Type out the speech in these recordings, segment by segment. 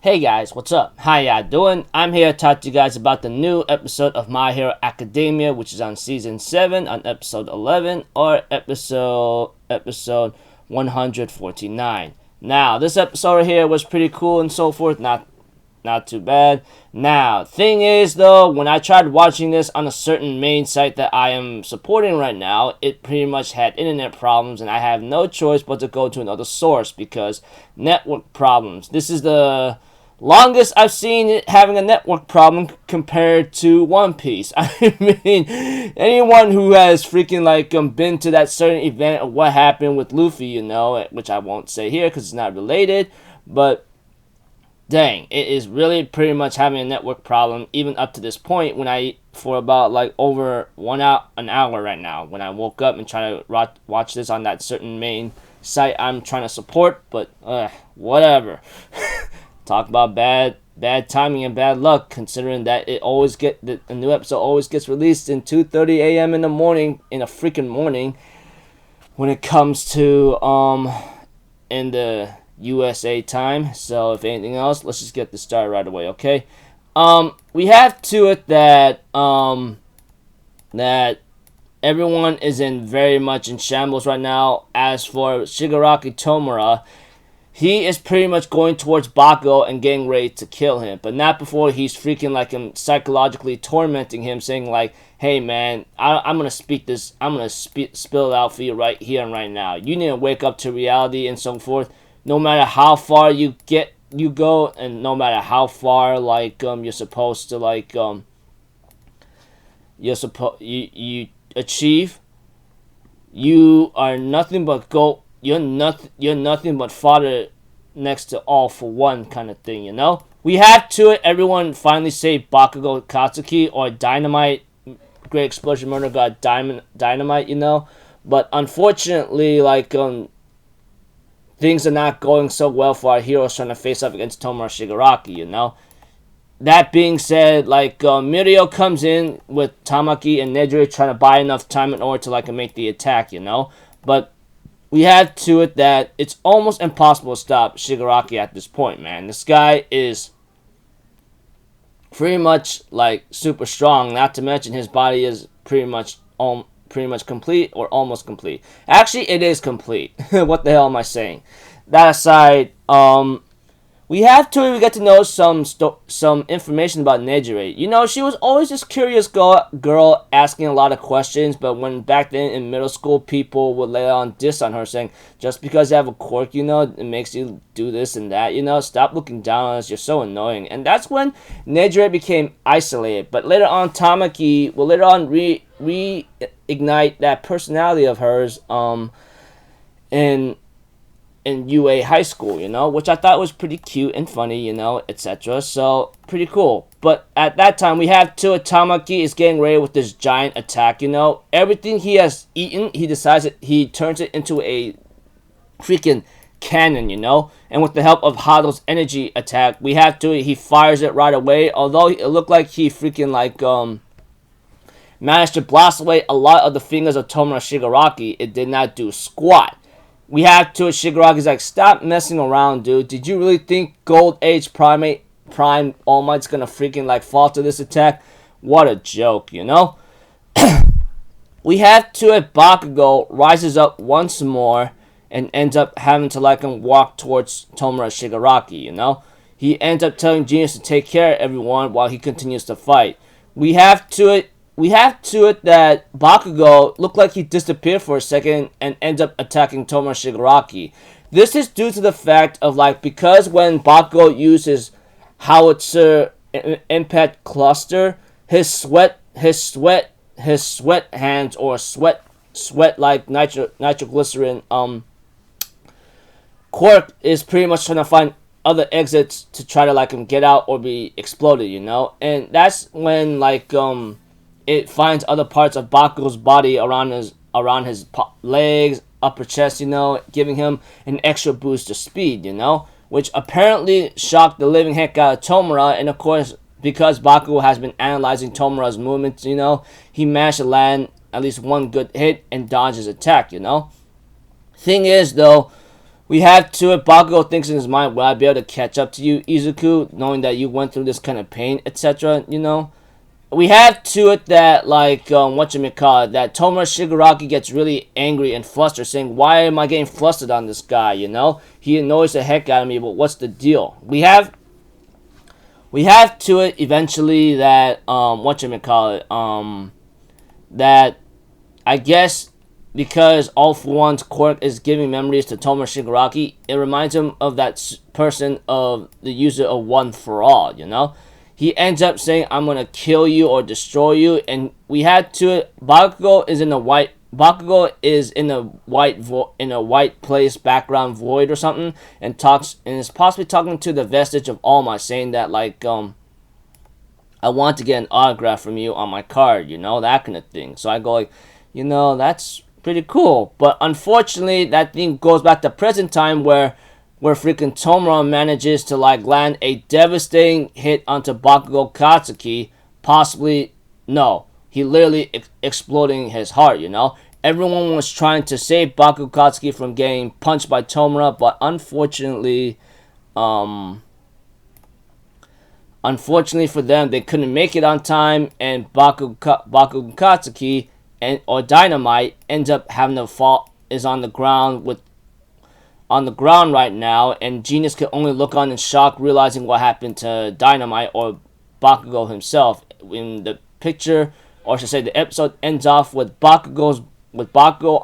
Hey guys, what's up? How y'all doing? I'm here to talk to you guys about the new episode of My Hero Academia, which is on season 7 on episode 11 or episode 149. Now, this episode right here was pretty cool and so forth, not too bad. Now, thing is though, when I tried watching this on a certain main site that I am supporting right now, it pretty much had internet problems and I have no choice but to go to another source because network problems. This is the longest I've seen it having a network problem compared to One Piece. I mean, anyone who has freaking been to that certain event of what happened with Luffy, you know, which I won't say here because it's not related, but dang, it is really pretty much having a network problem even up to this point when for about over an hour right now when I woke up and try to watch this on that certain main site I'm trying to support, but whatever. Talk about bad timing and bad luck, considering that the new episode always gets released in 2:30 a.m. in the morning, in a freaking morning, when it comes to in the USA time. So if anything else, let's just get this started right away, okay? We have to it that that everyone is very much in shambles right now. As for Shigaraki Tomura, he is pretty much going towards Bakugo and getting ready to kill him, but not before he's freaking psychologically tormenting him, saying hey man, I'm gonna spill it out for you right here and right now. You need to wake up to reality and so forth. No matter how far you go, and no matter how far you're supposed to you achieve, you are nothing but gold. You're nothing but fodder next to all for one kind of thing, you know? We have to it, everyone finally say Bakugo Katsuki or Dynamite, Great Explosion Murder God Dynamite, you know? But unfortunately, things are not going so well for our heroes trying to face up against Tomura Shigaraki, you know? That being said, Mirio comes in with Tamaki and Nejire trying to buy enough time in order to make the attack, you know? But we have to it that it's almost impossible to stop Shigaraki at this point, man. This guy is pretty much super strong. Not to mention his body is pretty much complete or almost complete. Actually, it is complete. What the hell am I saying? That aside, we get to know some information about Nejire. You know, she was always this curious girl asking a lot of questions, but when back then in middle school, people would lay on diss on her, saying, just because you have a quirk, you know, it makes you do this and that, you know, stop looking down on us, you're so annoying. And that's when Nejire became isolated. But later on, Tamaki will later on reignite that personality of hers in UA high school, you know, which I thought was pretty cute and funny, you know, etc. So, pretty cool. But at that time, we have Tamaki is getting ready with this giant attack, you know. Everything he has eaten, he decides he turns it into a freaking cannon, you know. And with the help of Hado's energy attack, we have he fires it right away. Although it looked like he freaking managed to blast away a lot of the fingers of Tomura Shigaraki, it did not do squat. We have Shigaraki's stop messing around, dude. Did you really think Gold Age Prime All Might's gonna freaking fall to this attack? What a joke, you know? We have Bakugo rises up once more and ends up having to walk towards Tomura Shigaraki, you know? He ends up telling Genius to take care of everyone while he continues to fight. We have that Bakugo looked like he disappeared for a second and ends up attacking Tomura Shigaraki. This is due to the fact of because when Bakugo uses howitzer impact cluster, his sweat hands or sweat nitroglycerin quirk is pretty much trying to find other exits to try to get out or be exploded, you know? And that's when it finds other parts of Bakugo's body around his legs, upper chest, you know, giving him an extra boost of speed, you know, which apparently shocked the living heck out of Tomura. And of course, because Bakugo has been analyzing Tomura's movements, you know, he managed to land at least one good hit and dodge his attack, you know. Thing is, though, We have to it. Bakugo thinks in his mind, will I be able to catch up to you, Izuku, knowing that you went through this kind of pain, etc., you know? We have to it that, like, that Tomura Shigaraki gets really angry and flustered, saying, why am I getting flustered on this guy, you know? He annoys the heck out of me, but what's the deal? We have to it eventually that, that, I guess, because All For One's quirk is giving memories to Tomura Shigaraki, it reminds him of that person of the user of One For All, you know? He ends up saying, I'm gonna kill you or destroy you, and we had to it. Bakugo is in a white place, background void or something, and is possibly talking to the vestige of Alma, saying that, like, I want to get an autograph from you on my card, you know, that kind of thing. So I go like, you know, that's pretty cool. But unfortunately, that thing goes back to present time where freaking Tomura manages to, like, land a devastating hit onto Bakugo Katsuki. Possibly, no, he literally exploding his heart, you know. Everyone was trying to save Bakugo Katsuki from getting punched by Tomura, but unfortunately for them, they couldn't make it on time, and Bakugo Katsuki or Dynamite ends up having to fall, is on the ground right now, and Genius can only look on in shock, realizing what happened to Dynamite or Bakugo himself. In the picture, or I should say, the episode ends off with Bakugo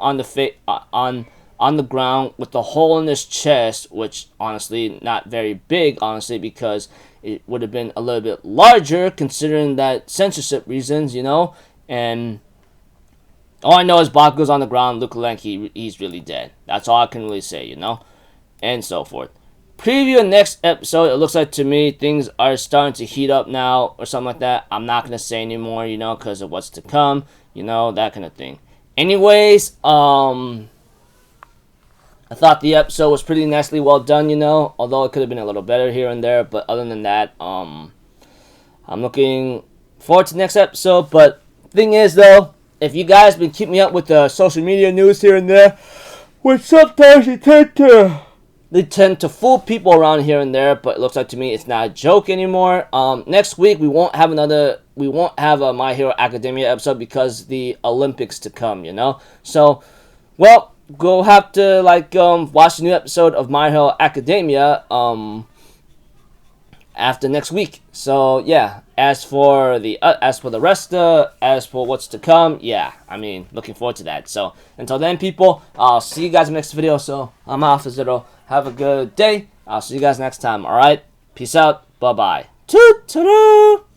on the ground with a hole in his chest, which honestly not very big, honestly, because it would have been a little bit larger considering that censorship reasons, you know. And all I know is Bakugo's on the ground, looking like he's really dead. That's all I can really say, you know, and so forth. Preview next episode. It looks like to me things are starting to heat up now, or something like that. I'm not gonna say anymore, you know, because of what's to come, you know, that kind of thing. Anyways, I thought the episode was pretty nicely well done, you know, although it could have been a little better here and there. But other than that, I'm looking forward to the next episode. But thing is, though, if you guys been keeping me up with the social media news here and there, which sometimes they tend to fool people around here and there, but it looks like to me it's not a joke anymore. Next week we won't have a My Hero Academia episode because the Olympics to come, you know. So, well, we'll have to, like, watch the new episode of My Hero Academia after next week. So yeah, as for what's to come, yeah, I mean, looking forward to that. So until then, people, I'll see you guys in the next video. So I'm Alpha Zero. Have a good day. I'll see you guys next time. All right, peace out. Bye bye. Toot toot.